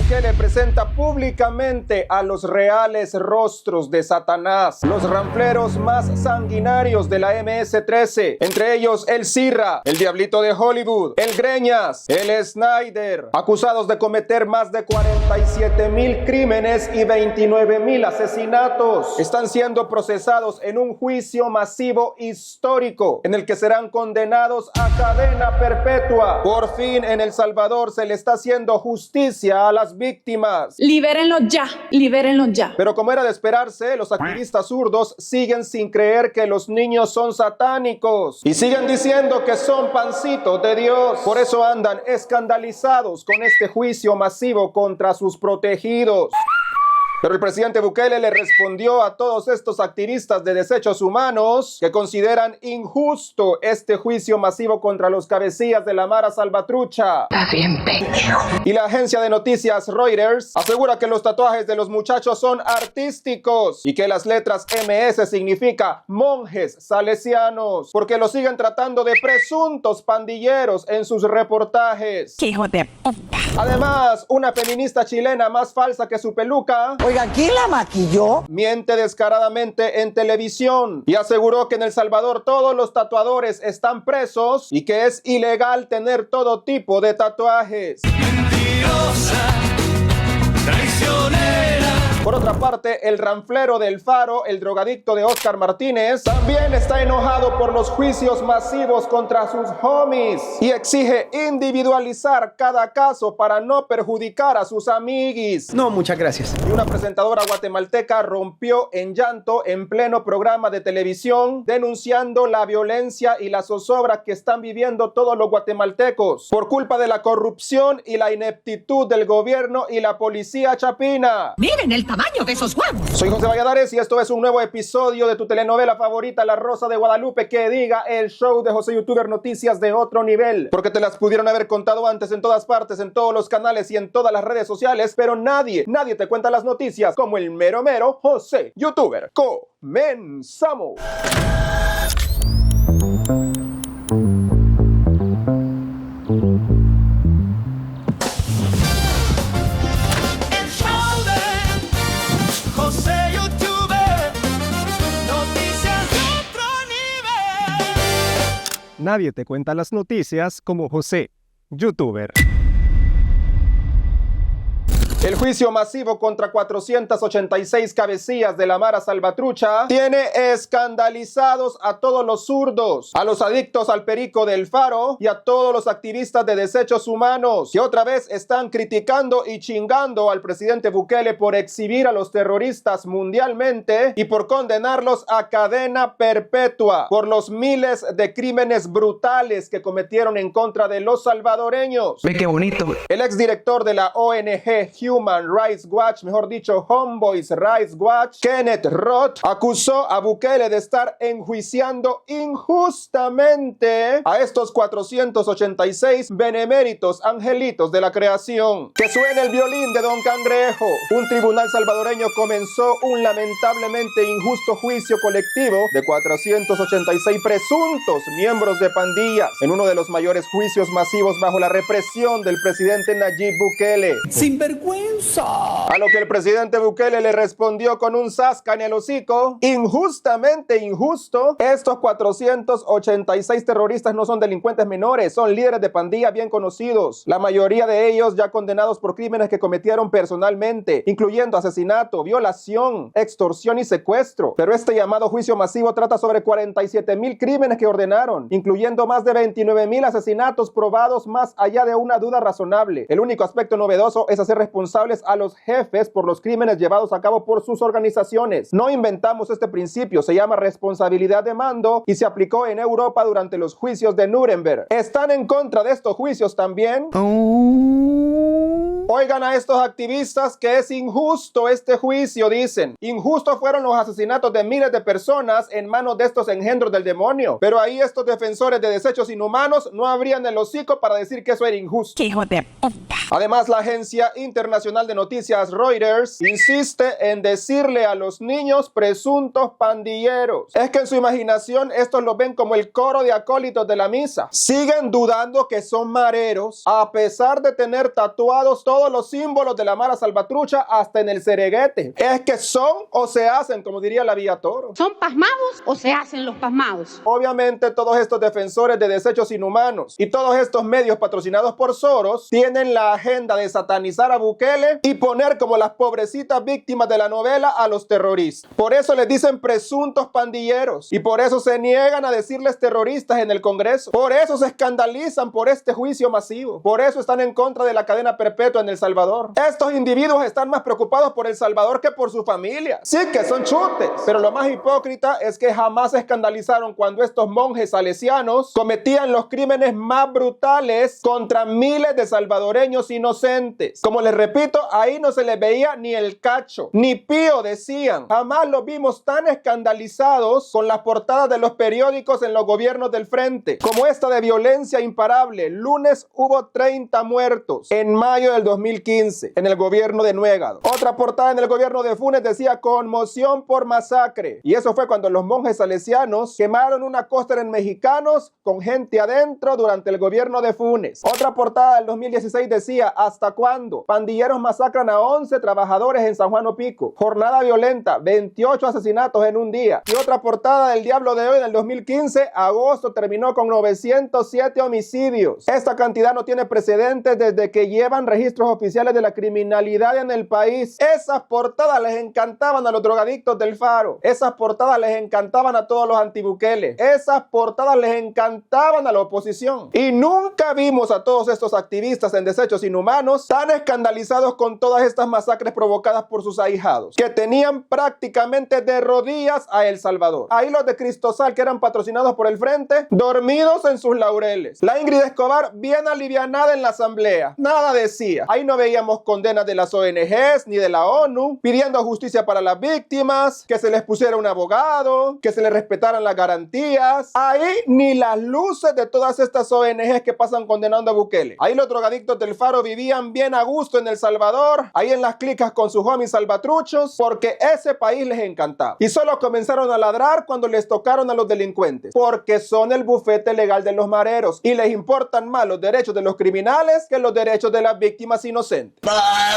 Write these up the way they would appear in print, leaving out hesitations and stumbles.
Bukele presenta públicamente a los reales rostros de Satanás, los ranfleros más sanguinarios de la MS-13, entre ellos el Sirra, el Diablito de Hollywood, el Greñas, el Snyder, acusados de cometer más de 47,000 crímenes y 29,000 asesinatos. Están siendo procesados en un juicio masivo histórico en el que serán condenados a cadena perpetua. Por fin en El Salvador se le está haciendo justicia a las víctimas. Libérenlo ya, libérenlo ya. Pero como era de esperarse, los activistas zurdos siguen sin creer que los niños son satánicos y siguen diciendo que son pancitos de Dios. Por eso andan escandalizados con este juicio masivo contra sus protegidos. Pero el presidente Bukele le respondió a todos estos activistas de derechos humanos que consideran injusto este juicio masivo contra los cabecillas de la Mara Salvatrucha. Está bien, pendejo. Y la agencia de noticias Reuters asegura que los tatuajes de los muchachos son artísticos y que las letras MS significa monjes salesianos, porque los siguen tratando de presuntos pandilleros en sus reportajes. ¡Qué hijo de puta! Además, una feminista chilena más falsa que su peluca, Oiga, ¿quién la maquilló? miente descaradamente en televisión y aseguró que en El Salvador todos los tatuadores están presos y que es ilegal tener todo tipo de tatuajes. Mentirosa, traicionera. Por otra parte, el ranflero del Faro, el drogadicto de Oscar Martínez, también está enojado por los juicios masivos contra sus homies y exige individualizar cada caso para no perjudicar a sus amiguis. No, muchas gracias. Y una presentadora guatemalteca rompió en llanto en pleno programa de televisión denunciando la violencia y la zozobra que están viviendo todos los guatemaltecos por culpa de la corrupción y la ineptitud del gobierno y la policía chapina. Miren el tamaño de esos huevos. Soy José Valladares y esto es un nuevo episodio de tu telenovela favorita, La Rosa de Guadalupe, que diga el show de José Youtuber, noticias de otro nivel. Porque te las pudieron haber contado antes en todas partes, en todos los canales y en todas las redes sociales, pero nadie te cuenta las noticias como el mero José Youtuber. ¡Comenzamos! Nadie te cuenta las noticias como José Youtuber. El juicio masivo contra 486 cabecillas de la Mara Salvatrucha tiene escandalizados a todos los zurdos, a los adictos al perico del Faro y a todos los activistas de derechos humanos que otra vez están criticando y chingando al presidente Bukele por exhibir a los terroristas mundialmente y por condenarlos a cadena perpetua por los miles de crímenes brutales que cometieron en contra de los salvadoreños. Ve qué bonito. El exdirector de la ONG Human Rights Watch, mejor dicho Homeboys Rights Watch, Kenneth Roth, acusó a Bukele de estar enjuiciando injustamente a estos 486 beneméritos angelitos de la creación. Que suene el violín de Don Cangrejo. Un tribunal salvadoreño comenzó un lamentablemente injusto juicio colectivo de 486 presuntos miembros de pandillas en uno de los mayores juicios masivos bajo la represión del presidente Nayib Bukele. ¡Sinvergüenza! A lo que el presidente Bukele le respondió con un zasca en el hocico: injustamente injusto. Estos 486 terroristas no son delincuentes menores, son líderes de pandilla bien conocidos. La mayoría de ellos ya condenados por crímenes que cometieron personalmente, incluyendo asesinato, violación, extorsión y secuestro. Pero este llamado juicio masivo trata sobre 47,000 crímenes que ordenaron, incluyendo más de 29,000 asesinatos probados más allá de una duda razonable. El único aspecto novedoso es hacer responsables a los jefes por los crímenes llevados a cabo por sus organizaciones. No inventamos este principio, se llama responsabilidad de mando y se aplicó en Europa durante los juicios de Nuremberg. ¿Están en contra de estos juicios también? Oigan a estos activistas que es injusto este juicio, dicen. Injustos fueron los asesinatos de miles de personas en manos de estos engendros del demonio. Pero ahí estos defensores de desechos inhumanos no abrían el hocico para decir que eso era injusto. ¡Qué hijo de puta! Además, la agencia internacional de noticias Reuters insiste en decirle a los niños presuntos pandilleros. Es que en su imaginación estos los ven como el coro de acólitos de la misa. Siguen dudando que son mareros a pesar de tener tatuados todos todos los símbolos de la mara salvatrucha hasta en el cereguete. Es que son o se hacen, como diría la Villa Toro. ¿Son pasmados o se hacen los pasmados? Obviamente todos estos defensores de desechos inhumanos y todos estos medios patrocinados por Soros tienen la agenda de satanizar a Bukele y poner como las pobrecitas víctimas de la novela a los terroristas. Por eso les dicen presuntos pandilleros y por eso se niegan a decirles terroristas en el Congreso. Por eso se escandalizan por este juicio masivo. Por eso están en contra de la cadena perpetua en El Salvador. Estos individuos están más preocupados por El Salvador que por su familia. Sí que son chutes, pero lo más hipócrita es que jamás se escandalizaron cuando estos monjes salesianos cometían los crímenes más brutales contra miles de salvadoreños inocentes. Como les repito, ahí no se les veía ni el cacho, ni pío decían. Jamás los vimos tan escandalizados con las portadas de los periódicos en los gobiernos del frente, como esta de violencia imparable. Lunes hubo 30 muertos en mayo del 2015 en el gobierno de Nuegado. Otra portada en el gobierno de Funes decía conmoción por masacre. Y eso fue cuando los monjes salesianos quemaron una costera en Mexicanos con gente adentro durante el gobierno de Funes. Otra portada del 2016 decía ¿hasta cuándo? Pandilleros masacran a 11 trabajadores en San Juan Opico. Jornada violenta, 28 asesinatos en un día. Y otra portada del Diablo de Hoy del 2015, agosto terminó con 907 homicidios. Esta cantidad no tiene precedentes desde que llevan registros oficiales de la criminalidad en el país. Esas portadas les encantaban a los drogadictos del Faro. Esas portadas les encantaban a todos los antibukele. Esas portadas les encantaban a la oposición. Y nunca vimos a todos estos activistas en desechos inhumanos tan escandalizados con todas estas masacres provocadas por sus ahijados, que tenían prácticamente de rodillas a El Salvador. Ahí los de Cristosal, que eran patrocinados por el frente, dormidos en sus laureles. La Ingrid Escobar bien alivianada en la asamblea. Nada decía. Ahí no veíamos condenas de las ONGs ni de la ONU pidiendo justicia para las víctimas, que se les pusiera un abogado, que se les respetaran las garantías. Ahí ni las luces de todas estas ONGs que pasan condenando a Bukele. Ahí los drogadictos del Faro vivían bien a gusto en El Salvador, ahí en las clicas con sus homies salvatruchos, porque ese país les encantaba. Y solo comenzaron a ladrar cuando les tocaron a los delincuentes, porque son el bufete legal de los mareros y les importan más los derechos de los criminales que los derechos de las víctimas inocentes.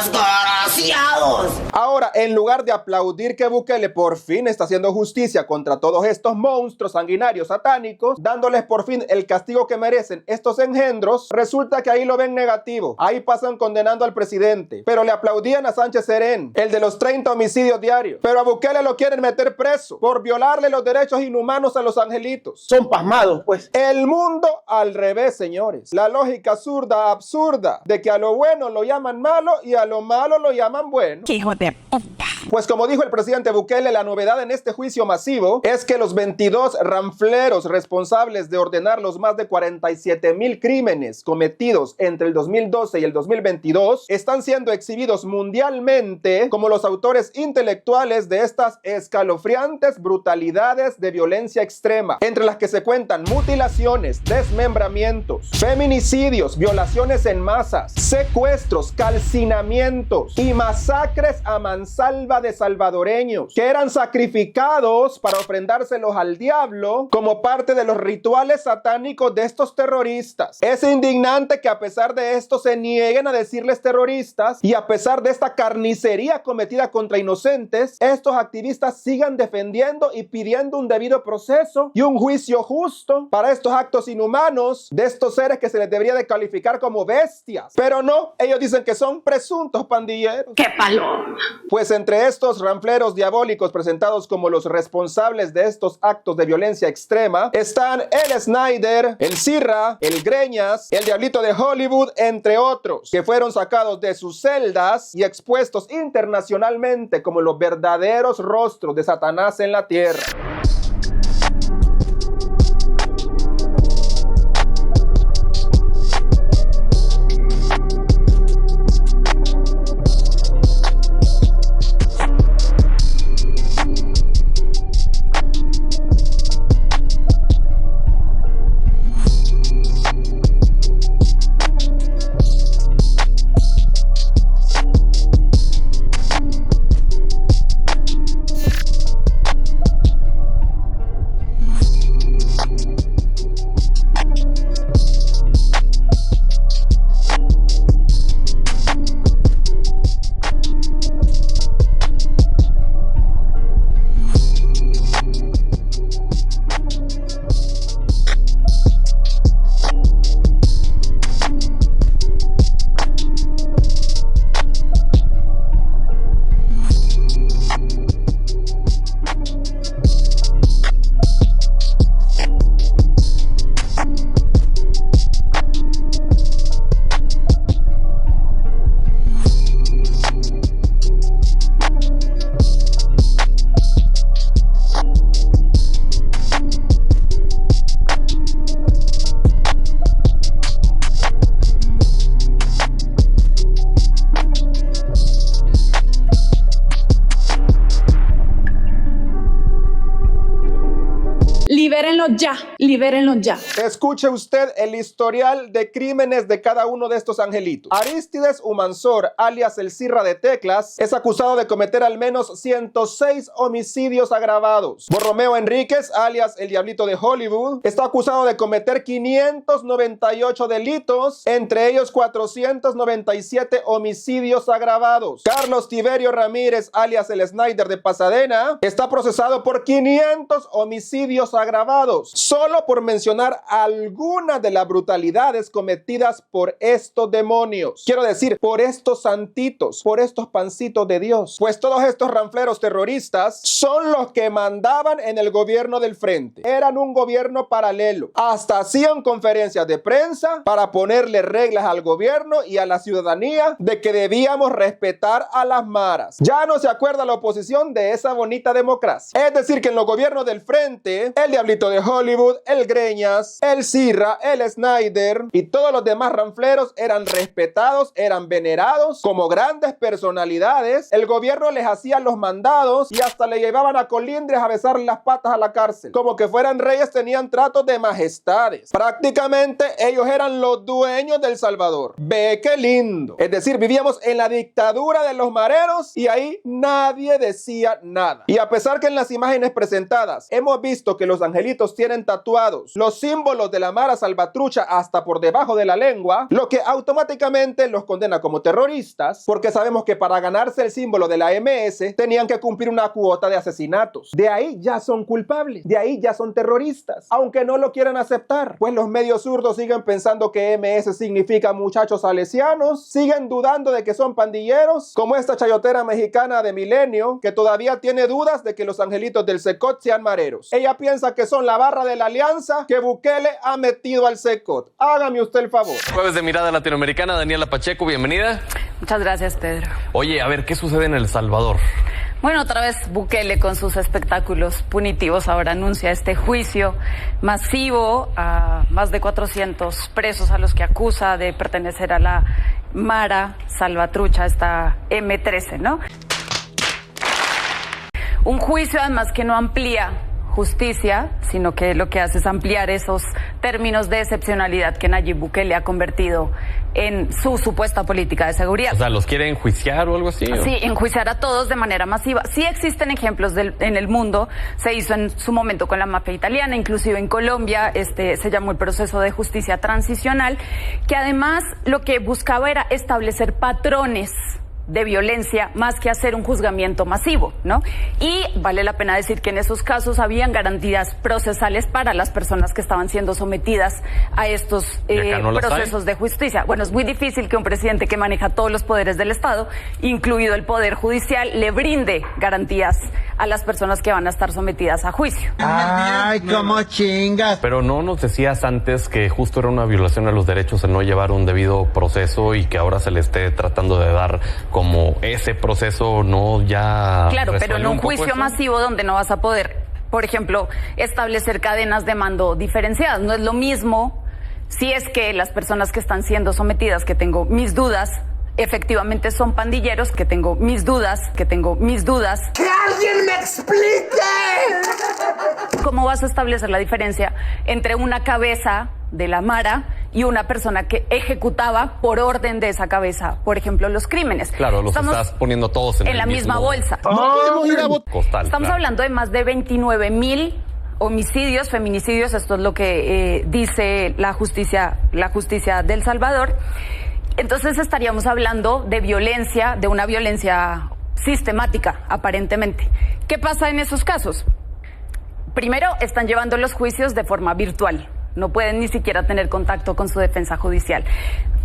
¡Desgraciados! Ahora, en lugar de aplaudir que Bukele por fin está haciendo justicia contra todos estos monstruos sanguinarios satánicos, dándoles por fin el castigo que merecen estos engendros, resulta que ahí lo ven negativo. Ahí pasan condenando al presidente, pero le aplaudían a Sánchez Serén, el de los 30 homicidios diarios. Pero a Bukele lo quieren meter preso por violarle los derechos inhumanos a los angelitos. Son pasmados, pues. El mundo al revés, señores. La lógica zurda, absurda, de que a lo bueno lo llaman malo y a lo malo lo llaman bueno. ¡Qué hijo de puta! Pues como dijo el presidente Bukele, la novedad en este juicio masivo es que los 22 ranfleros responsables de ordenar los más de 47,000 crímenes cometidos entre el 2012 y el 2022 están siendo exhibidos mundialmente como los autores intelectuales de estas escalofriantes brutalidades de violencia extrema, entre las que se cuentan mutilaciones, desmembramientos, feminicidios, violaciones en masas, secuestros, calcinamientos y masacres a mansalva de salvadoreños que eran sacrificados para ofrendárselos al diablo como parte de los rituales satánicos de estos terroristas. Es indignante que a pesar de esto se nieguen a decirles terroristas y a pesar de esta carnicería cometida contra inocentes, estos activistas sigan defendiendo y pidiendo un debido proceso y un juicio justo para estos actos inhumanos de estos seres que se les debería de calificar como bestias. Pero no, ellos dicen que son presuntos pandilleros. ¡Qué paloma! Pues entre estos ranfleros diabólicos presentados como los responsables de estos actos de violencia extrema están el Snyder, el Sirra, el Greñas, el Diablito de Hollywood, entre otros, que fueron sacados de sus celdas y expuestos internacionalmente como los verdaderos rostros de Satanás en la tierra. Libérenlos ya, libérenlos ya. Escuche usted el historial de crímenes de cada uno de estos angelitos. Arístides Humansor, alias el Sirra de Teclas, es acusado de cometer al menos 106 homicidios agravados. Borromeo Enríquez, alias el Diablito de Hollywood, está acusado de cometer 598 delitos, entre ellos 497 homicidios agravados. Carlos Tiberio Ramírez, alias el Snyder de Pasadena, está procesado por 500 homicidios agravados, solo por mencionar algunas de las brutalidades cometidas por estos demonios. Quiero decir, por estos santitos, por estos pancitos de Dios. Pues todos estos ranfleros terroristas son los que mandaban en el gobierno del frente. Eran un gobierno paralelo. Hasta hacían conferencias de prensa para ponerle reglas al gobierno y a la ciudadanía de que debíamos respetar a las maras. Ya no se acuerda la oposición de esa bonita democracia. Es decir, que en los gobiernos del frente, el Diablito de Hollywood, el Greñas, el Sirra, el Snyder y todos los demás ranfleros eran respetados, eran venerados como grandes personalidades. El gobierno les hacía los mandados y hasta le llevaban a colindres a besar las patas a la cárcel. Como que fueran reyes, tenían tratos de majestades. Prácticamente ellos eran los dueños del Salvador. Ve qué lindo. Es decir, vivíamos en la dictadura de los mareros y ahí nadie decía nada. Y a pesar que en las imágenes presentadas hemos visto que los angelitos tienen tatuados los símbolos de la mara salvatrucha hasta por debajo de la lengua, lo que automáticamente los condena como terroristas, porque sabemos que para ganarse el símbolo de la MS tenían que cumplir una cuota de asesinatos. De ahí ya son culpables, de ahí ya son terroristas, aunque no lo quieran aceptar, pues los medios zurdos siguen pensando que MS significa muchachos salesianos, siguen dudando de que son pandilleros, como esta chayotera mexicana de Milenio, que todavía tiene dudas de que los angelitos del Secot sean mareros. Ella piensa que son la barra de la alianza que Bukele ha metido al Secot. Hágame usted el favor. Jueves de Mirada Latinoamericana, Daniela Pacheco, bienvenida. Muchas gracias, Pedro. Oye, a ver, ¿qué sucede en El Salvador? Bueno, otra vez Bukele con sus espectáculos punitivos ahora anuncia este juicio masivo a más de 400 presos a los que acusa de pertenecer a la Mara Salvatrucha, esta M13, ¿no? Un juicio además que no amplía justicia, sino que lo que hace es ampliar esos términos de excepcionalidad que Nayib Bukele ha convertido en su supuesta política de seguridad. O sea, ¿los quiere enjuiciar o algo así? Sí, enjuiciar a todos de manera masiva. Sí existen ejemplos en el mundo, se hizo en su momento con la mafia italiana, inclusive en Colombia, se llamó el proceso de justicia transicional, que además lo que buscaba era establecer patrones de violencia más que hacer un juzgamiento masivo, ¿no? Y vale la pena decir que en esos casos habían garantías procesales para las personas que estaban siendo sometidas a estos procesos de justicia. Bueno, es muy difícil que un presidente que maneja todos los poderes del Estado, incluido el poder judicial, le brinde garantías a las personas que van a estar sometidas a juicio. Ay, cómo chingas. Pero no nos decías antes que justo era una violación a los derechos el no llevar un debido proceso y que ahora se le esté tratando de dar como ese proceso no ya... Claro, pero en un juicio eso masivo donde no vas a poder, por ejemplo, establecer cadenas de mando diferenciadas. No es lo mismo si es que las personas que están siendo sometidas, que tengo mis dudas, efectivamente son pandilleros, que tengo mis dudas. ¡Que alguien me explique! ¿Cómo vas a establecer la diferencia entre una cabeza de la Mara y una persona que ejecutaba por orden de esa cabeza, por ejemplo, los crímenes? Claro, los estás poniendo todos en la misma bolsa. No podemos ir a costal. Estamos hablando de más de 29,000 homicidios, feminicidios, esto es lo que dice la justicia del Salvador. Entonces estaríamos hablando de violencia, de una violencia sistemática, aparentemente. ¿Qué pasa en esos casos? Primero, están llevando los juicios de forma virtual. No pueden ni siquiera tener contacto con su defensa judicial.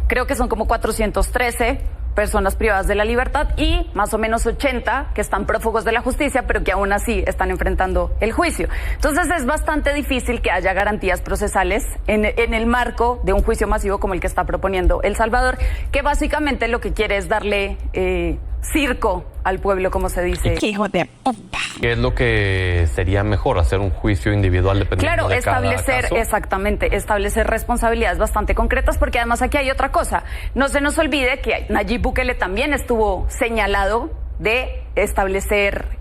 Creo que son como 413 personas privadas de la libertad y más o menos 80 que están prófugos de la justicia, pero que aún así están enfrentando el juicio. Entonces es bastante difícil que haya garantías procesales en el marco de un juicio masivo como el que está proponiendo El Salvador, que básicamente lo que quiere es darle circo al pueblo, como se dice. Hijo de... ¿Qué es lo que sería mejor? ¿Hacer un juicio individual dependiendo de cada caso? Exactamente, establecer responsabilidades bastante concretas, porque además aquí hay otra cosa. No se nos olvide que Nayib Bukele también estuvo señalado de establecer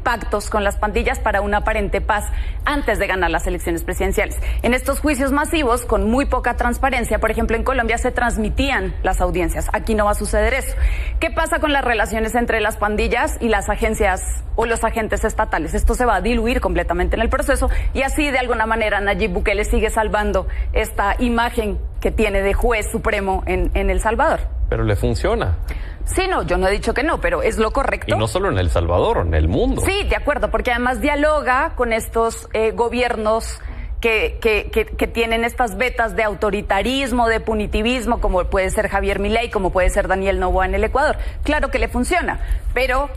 pactos con las pandillas para una aparente paz antes de ganar las elecciones presidenciales. En estos juicios masivos, con muy poca transparencia, por ejemplo, en Colombia se transmitían las audiencias. Aquí no va a suceder eso. ¿Qué pasa con las relaciones entre las pandillas y las agencias o los agentes estatales? Esto se va a diluir completamente en el proceso y así, de alguna manera, Nayib Bukele sigue salvando esta imagen que tiene de juez supremo en El Salvador. Pero le funciona. Sí, no, yo no he dicho que no, pero es lo correcto. Y no solo en El Salvador, en el mundo. Sí, de acuerdo, porque además dialoga con estos gobiernos que tienen estas vetas de autoritarismo, de punitivismo, como puede ser Javier Milei, como puede ser Daniel Noboa en el Ecuador. Claro que le funciona, pero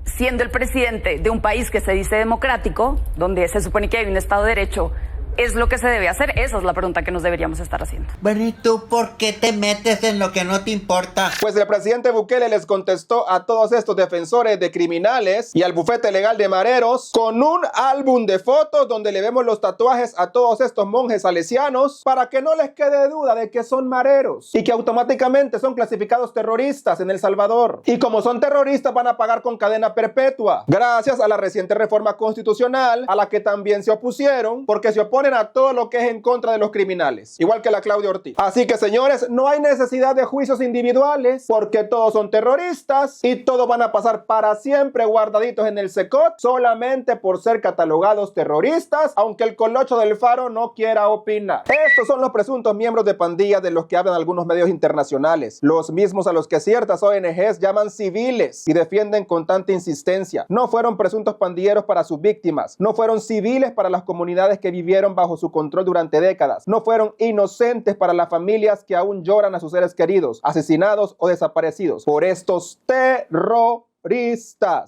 siendo el presidente de un país que se dice democrático, donde se supone que hay un Estado de Derecho, ¿es lo que se debe hacer? Esa es la pregunta que nos deberíamos estar haciendo. Bueno, ¿y tú por qué te metes en lo que no te importa? Pues el presidente Bukele les contestó a todos estos defensores de criminales y al bufete legal de mareros con un álbum de fotos donde le vemos los tatuajes a todos estos monjes salesianos para que no les quede duda de que son mareros y que automáticamente son clasificados terroristas en El Salvador. Y como son terroristas van a pagar con cadena perpetua, gracias a la reciente reforma constitucional a la que también se opusieron, porque se oponen a todo lo que es en contra de los criminales, igual que la Claudia Ortiz. Así que, señores, no hay necesidad de juicios individuales porque todos son terroristas y todos van a pasar para siempre guardaditos en el SECOT solamente por ser catalogados terroristas, aunque el colocho del Faro no quiera opinar. Estos son los presuntos miembros de pandillas de los que hablan algunos medios internacionales, los mismos a los que ciertas ONGs llaman civiles y defienden con tanta insistencia. No fueron presuntos pandilleros para sus víctimas, no fueron civiles para las comunidades que vivieron bajo su control durante décadas. No fueron inocentes para las familias que aún lloran a sus seres queridos, asesinados o desaparecidos por estos terroristas.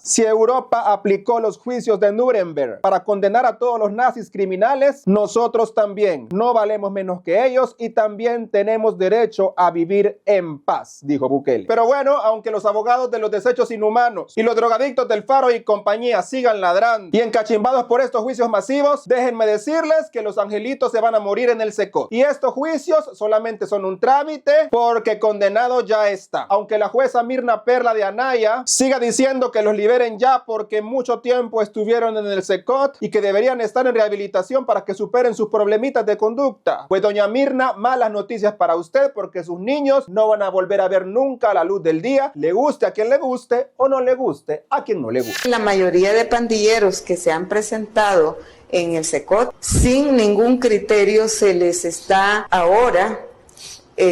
Si Europa aplicó los juicios de Nuremberg para condenar a todos los nazis criminales, nosotros también no valemos menos que ellos y también tenemos derecho a vivir en paz, dijo Bukele. Pero bueno, aunque los abogados de los desechos inhumanos y los drogadictos del Faro y compañía sigan ladrando y encachimbados por estos juicios masivos, déjenme decirles que los angelitos se van a morir en el SECOT. Y estos juicios solamente son un trámite porque condenado ya está. Aunque la jueza Mirna Perla de Anaya siga diciendo que los liberen ya porque mucho tiempo estuvieron en el SECOT y que deberían estar en rehabilitación para que superen sus problemitas de conducta. Pues doña Mirna, malas noticias para usted porque sus niños no van a volver a ver nunca la luz del día, le guste a quien le guste o no le guste a quien no le guste. La mayoría de pandilleros que se han presentado en el SECOT, sin ningún criterio se les está ahora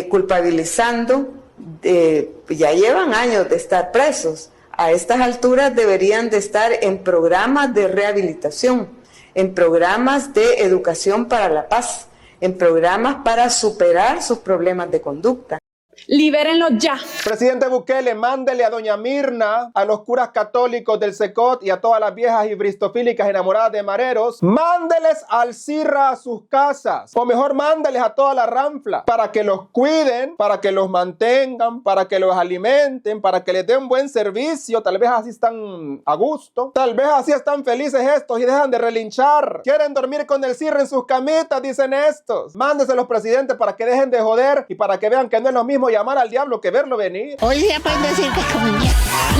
culpabilizando, ya llevan años de estar presos. A estas alturas deberían de estar en programas de rehabilitación, en programas de educación para la paz, en programas para superar sus problemas de conducta. Libérenlo ya. Presidente Bukele, mándele a doña Mirna, a los curas católicos del SECOT y a todas las viejas y bristofílicas enamoradas de mareros, mándeles al CIRRA a sus casas, o mejor mándeles a toda la ranfla, para que los cuiden, para que los mantengan, para que los alimenten, para que les den buen servicio, tal vez así están a gusto, tal vez así están felices estos y dejan de relinchar, quieren dormir con el CIRRA en sus camitas, dicen estos. Mándeselos, presidente, para que dejen de joder y para que vean que no es lo mismo llamar al diablo que verlo venir. Hoy día pueden decir que como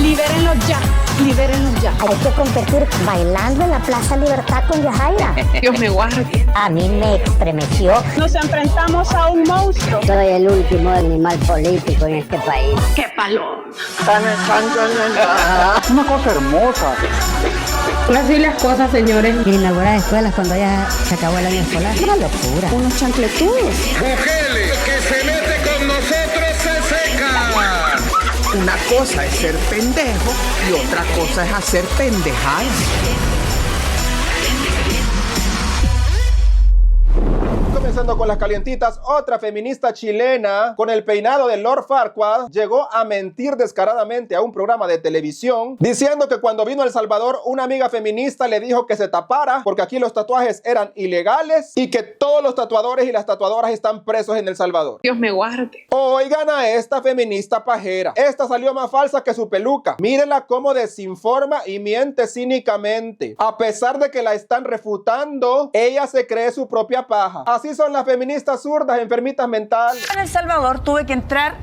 Libérenlo ya. Libérenlo ya. hay que competir bailando en la Plaza Libertad con Yajaira. Dios me guarde. A mí me estremeció. Nos enfrentamos a un monstruo. Soy el último animal político en este país. ¡Qué palo! Una cosa hermosa. Así las cosas, señores. Quiere inaugurar escuelas cuando ya se acabó el año escolar. Una locura. Unos chancletudos. Bukele, que se mete con nosotros se seca. Una cosa es ser pendejo y otra cosa es hacer pendejadas. Comenzando con las calientitas, otra feminista chilena con el peinado de Lord Farquaad llegó a mentir descaradamente a un programa de televisión diciendo que cuando vino a El Salvador una amiga feminista le dijo que se tapara porque aquí los tatuajes eran ilegales y que todos los tatuadores y las tatuadoras están presos en El Salvador. Dios me guarde. Oigan a esta feminista pajera. Esta salió más falsa que su peluca. Mírenla cómo desinforma y miente cínicamente. A pesar de que la están refutando, ella se cree su propia paja. Así son las feministas zurdas enfermitas mentales. En El Salvador tuve que entrar,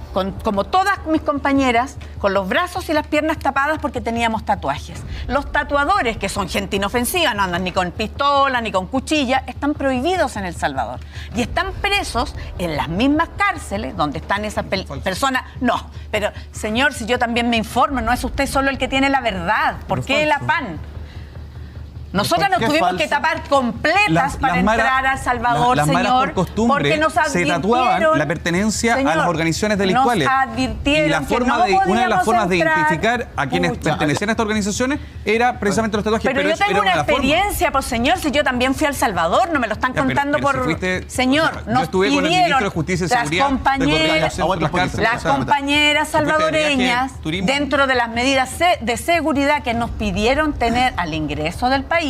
como todas mis compañeras, con los brazos y las piernas tapadas porque teníamos tatuajes. Los tatuadores, que son gente inofensiva, no andan ni con pistola ni con cuchilla, están prohibidos en El Salvador. Y están presos en las mismas cárceles donde están esas personas. No, pero señor, si yo también me informo, no es usted solo el que tiene la verdad. ¿Por qué la PAN? Nosotras nos tuvimos que tapar completas para entrar a El Salvador, las maras señor, por costumbre porque nos advirtieron, se tatuaban la pertenencia a las organizaciones delictuales. Nos advirtieron y la forma que no una de las formas de entrar, identificar a quienes pertenecían a estas organizaciones era precisamente los tatuajes. Pero yo tengo una experiencia, pues señor, si yo también fui a El Salvador, no me lo están contando pero por... si fuiste, señor, o sea, nos yo estuve con el ministro de Justicia y Seguridad las compañeras salvadoreñas, dentro de las medidas de seguridad que nos pidieron tener al ingreso del país,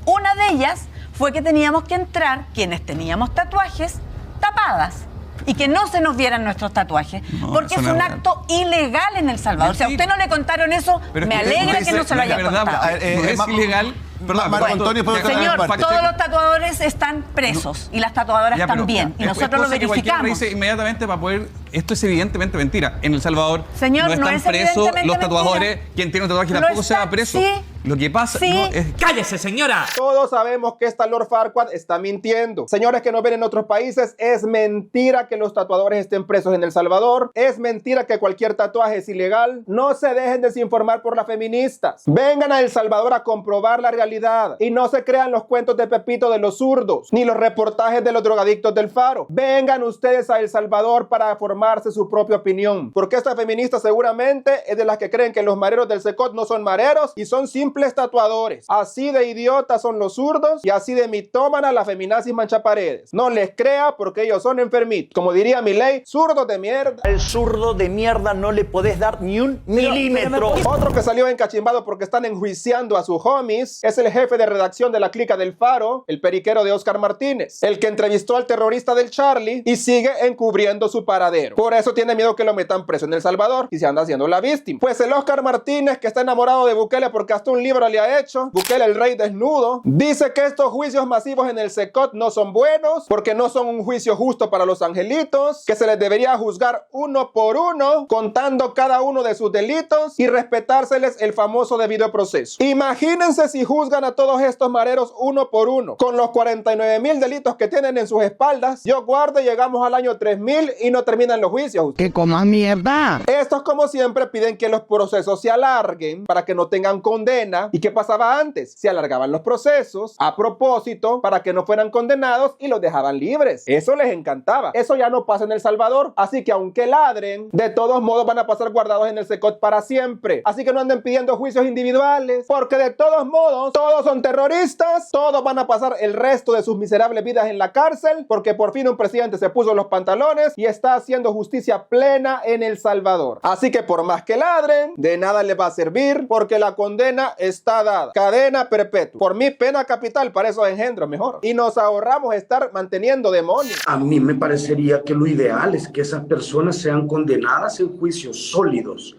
una de ellas fue que teníamos que entrar, quienes teníamos tatuajes, tapadas. Y que no se nos vieran nuestros tatuajes. Porque es un acto ilegal en El Salvador. Si a usted no le contaron eso, me alegra que no se lo haya contado. Es ilegal. Perdón, Antonio, señor, todos los tatuadores están presos y las tatuadoras también. Y nosotros lo verificamos. Dice inmediatamente para poder... Esto es evidentemente mentira. En El Salvador señor, no están presos los tatuadores. Quien tiene un tatuaje tampoco se va preso. Sí. Lo que pasa es... ¡Cállese, señora! Todos sabemos que esta Lord Farquaad está mintiendo. Señores que nos ven en otros países, es mentira que los tatuadores estén presos en El Salvador. Es mentira que cualquier tatuaje es ilegal. No se dejen desinformar por las feministas. Vengan a El Salvador a comprobar la realidad. Y no se crean los cuentos de Pepito de los zurdos, ni los reportajes de los drogadictos del Faro. Vengan ustedes a El Salvador para formarse su propia opinión. Porque esta feminista seguramente es de las que creen que los mareros del Secot no son mareros y son simples tatuadores. Así de idiotas son los zurdos y así de mitómanas las feminazis manchaparedes. No les crea porque ellos son enfermitos. Como diría Milei, zurdos de mierda. Al zurdo de mierda no le podés dar ni un milímetro. Otro que salió encachimbado porque están enjuiciando a sus homies es el jefe de redacción de la clica del Faro, el periquero de Oscar Martínez, el que entrevistó al terrorista del Charlie y sigue encubriendo su paradero. Por eso tiene miedo que lo metan preso en El Salvador y se anda haciendo la víctima. Pues el Oscar Martínez, que está enamorado de Bukele porque hasta un libro le ha hecho, Bukele el rey desnudo, dice que estos juicios masivos en el Secot no son buenos porque no son un juicio justo para los angelitos, que se les debería juzgar uno por uno, contando cada uno de sus delitos y respetárseles el famoso debido proceso. Imagínense si juzgan a todos estos mareros uno por uno, con los 49,000 delitos que tienen en sus espaldas. Yo guardo, llegamos al año 3000 y no terminan los juicios. ¡Que coman mierda! Estos, como siempre, piden que los procesos se alarguen para que no tengan condena. ¿Y qué pasaba antes? Se alargaban los procesos a propósito para que no fueran condenados y los dejaban libres. Eso les encantaba. Eso ya no pasa en El Salvador. Así que aunque ladren, de todos modos van a pasar guardados en el Secot para siempre. Así que no anden pidiendo juicios individuales, porque de todos modos, todos son terroristas. Todos van a pasar el resto de sus miserables vidas en la cárcel, porque por fin un presidente se puso los pantalones y está haciendo justicia plena en El Salvador. Así que por más que ladren, de nada les va a servir, porque la condena está dada. Cadena perpetua. Por mí, pena capital para esos engendros mejor. Y nos ahorramos estar manteniendo demonios. A mí me parecería que lo ideal es que esas personas sean condenadas en juicios sólidos,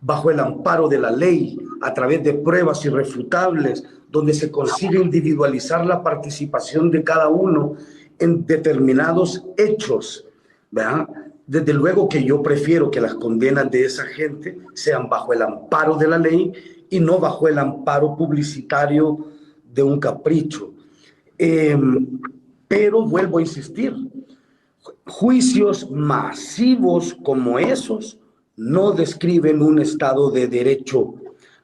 bajo el amparo de la ley, a través de pruebas irrefutables, donde se consiga individualizar la participación de cada uno en determinados hechos, ¿verdad? Desde luego que yo prefiero que las condenas de esa gente sean bajo el amparo de la ley y no bajo el amparo publicitario de un capricho. Pero vuelvo a insistir, juicios masivos como esos no describen un Estado de Derecho,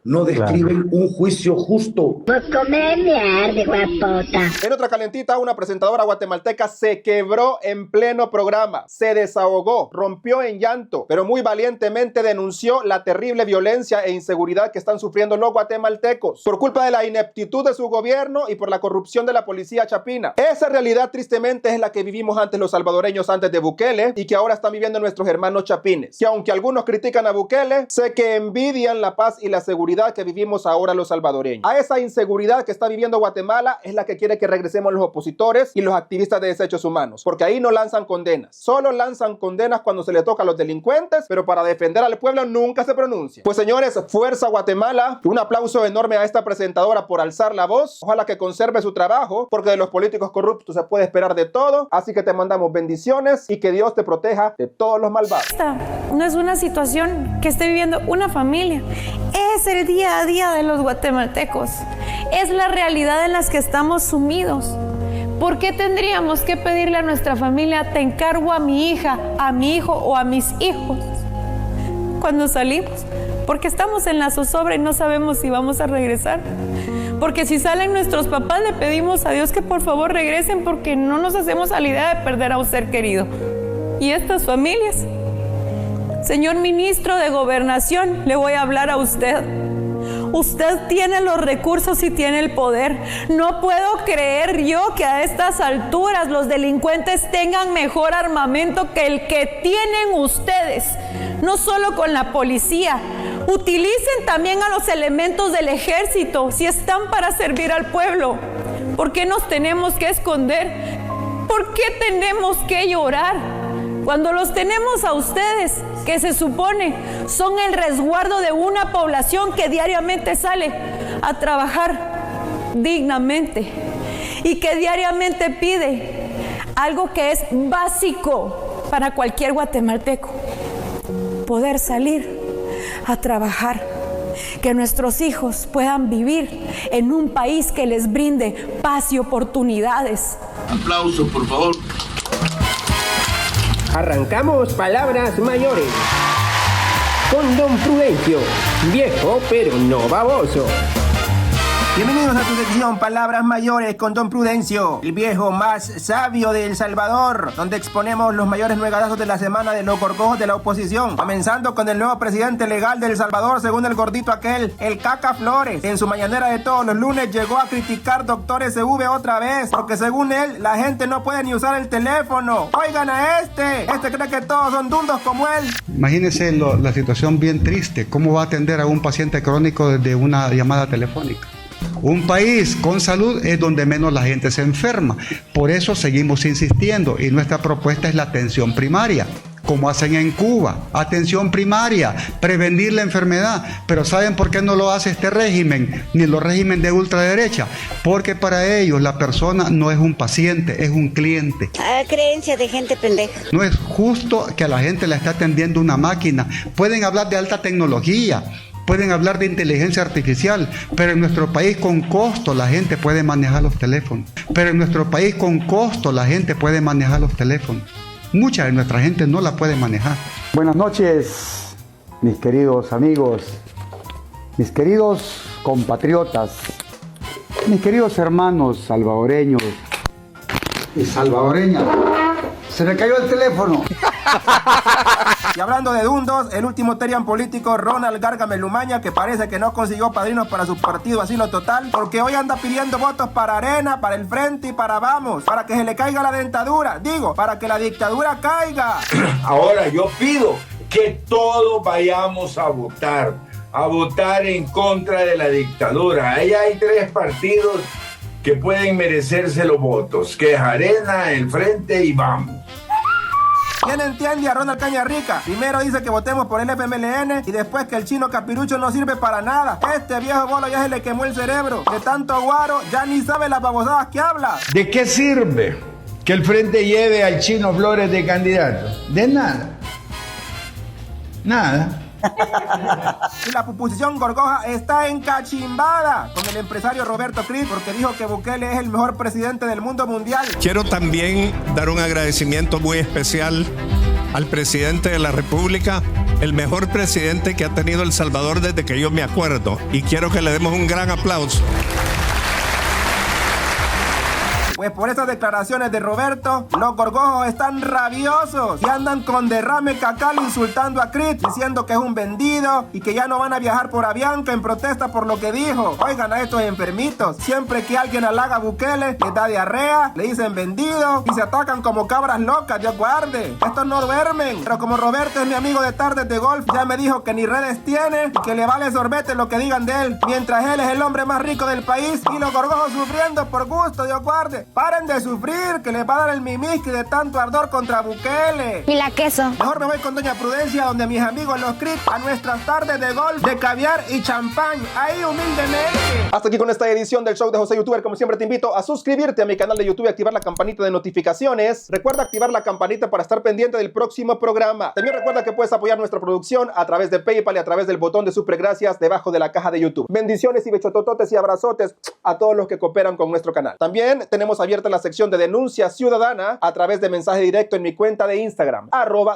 no describen un juicio justo. En otra calentita, una presentadora guatemalteca se quebró en pleno programa, se desahogó, rompió en llanto, pero muy valientemente denunció la terrible violencia e inseguridad que están sufriendo los guatemaltecos por culpa de la ineptitud de su gobierno y por la corrupción de la policía chapina. Esa realidad tristemente es la que vivimos antes los salvadoreños antes de Bukele y que ahora están viviendo nuestros hermanos chapines, que aunque algunos critican a Bukele, sé que envidian la paz y la seguridad inseguridad que vivimos ahora los salvadoreños. A esa inseguridad que está viviendo Guatemala es la que quiere que regresemos los opositores y los activistas de derechos humanos, porque ahí no lanzan condenas. Solo lanzan condenas cuando se le toca a los delincuentes, pero para defender al pueblo nunca se pronuncia. Pues señores, fuerza Guatemala. Un aplauso enorme a esta presentadora por alzar la voz. Ojalá que conserve su trabajo, porque de los políticos corruptos se puede esperar de todo. Así que te mandamos bendiciones y que Dios te proteja de todos los malvados. Esta no es una situación que esté viviendo una familia. Es el día a día de los guatemaltecos. Es la realidad en la que estamos sumidos. ¿Por qué tendríamos que pedirle a nuestra familia, te encargo a mi hija, a mi hijo o a mis hijos cuando salimos? Porque estamos en la zozobra y no sabemos si vamos a regresar. Porque si salen nuestros papás, le pedimos a Dios que por favor regresen, porque no nos hacemos a la idea de perder a un ser querido. Y estas familias, señor ministro de Gobernación, le voy a hablar a usted. Usted tiene los recursos y tiene el poder. No puedo creer yo que a estas alturas los delincuentes tengan mejor armamento que el que tienen ustedes. No solo con la policía. Utilicen también a los elementos del ejército si están para servir al pueblo. ¿Por qué nos tenemos que esconder? ¿Por qué tenemos que llorar? Cuando los tenemos a ustedes, que se supone son el resguardo de una población que diariamente sale a trabajar dignamente y que diariamente pide algo que es básico para cualquier guatemalteco: poder salir a trabajar, que nuestros hijos puedan vivir en un país que les brinde paz y oportunidades. Aplausos, por favor. Arrancamos palabras mayores con Don Prudencio, viejo pero no baboso. Bienvenidos a tu sección Palabras Mayores con Don Prudencio, el viejo más sabio de El Salvador, donde exponemos los mayores nuegadazos de la semana de los gorgojos de la oposición, comenzando con el nuevo presidente legal de El Salvador, según el gordito aquel, el Caca Flores. En su mañanera de todos los lunes llegó a criticar Doctor SV otra vez, porque según él, la gente no puede ni usar el teléfono. Oigan a este cree que todos son dundos como él. Imagínense la situación bien triste, ¿cómo va a atender a un paciente crónico desde una llamada telefónica? Un país con salud es donde menos la gente se enferma. Por eso seguimos insistiendo y nuestra propuesta es la atención primaria, como hacen en Cuba. Atención primaria, prevenir la enfermedad. Pero ¿saben por qué no lo hace este régimen, ni los regímenes de ultraderecha? Porque para ellos la persona no es un paciente, es un cliente. Creencia de gente pendeja. No es justo que a la gente la esté atendiendo una máquina. Pueden hablar de alta tecnología, pueden hablar de inteligencia artificial, pero en nuestro país con costo la gente puede manejar los teléfonos. Mucha de nuestra gente no la puede manejar. Buenas noches, mis queridos amigos, mis queridos compatriotas, mis queridos hermanos salvadoreños y salvadoreñas. Se me cayó el teléfono. Y hablando de dundos, el último terian político Ronald Gargamel Lumaña, que parece que no consiguió padrinos para su partido Asilo Total, porque hoy anda pidiendo votos para Arena, para el Frente y para Vamos, para que se le caiga la dentadura, para que la dictadura caiga. Ahora yo pido que todos vayamos a votar en contra de la dictadura. Ahí hay 3 partidos que pueden merecerse los votos, que es Arena, el Frente y Vamos. ¿Quién entiende a Ronald Cañarrica? Primero dice que votemos por el FMLN y después que el chino Capirucho no sirve para nada. Este viejo bolo ya se le quemó el cerebro. De tanto guaro, ya ni sabe las babosadas que habla. ¿De qué sirve que el Frente lleve al Chino Flores de candidato? De nada. Nada. Y la oposición gorgoja está encachimbada con el empresario Roberto Crist, porque dijo que Bukele es el mejor presidente del mundo mundial. Quiero también dar un agradecimiento muy especial al presidente de la República, el mejor presidente que ha tenido El Salvador desde que yo me acuerdo, y quiero que le demos un gran aplauso. Pues por esas declaraciones de Roberto, los gorgojos están rabiosos y andan con derrame cacal insultando a Crit, diciendo que es un vendido y que ya no van a viajar por Avianca en protesta por lo que dijo. Oigan a estos enfermitos, siempre que alguien halaga a Bukele, les da diarrea, le dicen vendido y se atacan como cabras locas, Dios guarde. Estos no duermen, pero como Roberto es mi amigo de tardes de golf, ya me dijo que ni redes tiene y que le vale sorbete lo que digan de él, mientras él es el hombre más rico del país y los gorgojos sufriendo por gusto, Dios guarde. Paren de sufrir, que les va a dar el mimiski de tanto ardor contra Bukele. Y la queso. Mejor me voy con doña Prudencia, donde mis amigos los Crit, a nuestras tardes de golf, de caviar y champán, ahí humildemente. Hasta aquí con esta edición del show de José YouTuber. Como siempre te invito a suscribirte a mi canal de YouTube y activar la campanita de notificaciones. Recuerda activar la campanita para estar pendiente del próximo programa. También recuerda que puedes apoyar nuestra producción a través de PayPal y a través del botón de supergracias debajo de la caja de YouTube. Bendiciones y bechotototes y abrazotes a todos los que cooperan con nuestro canal. También tenemos abierta la sección de denuncia ciudadana a través de mensaje directo en mi cuenta de Instagram,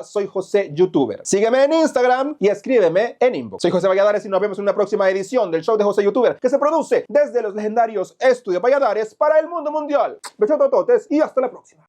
@soyjoseYoutuber. Sígueme en Instagram y escríbeme en inbox. Soy José Valladares y nos vemos en una próxima edición del show de José YouTuber, que se produce desde los legendarios Estudios Valladares para el mundo mundial. Bechotototes y hasta la próxima.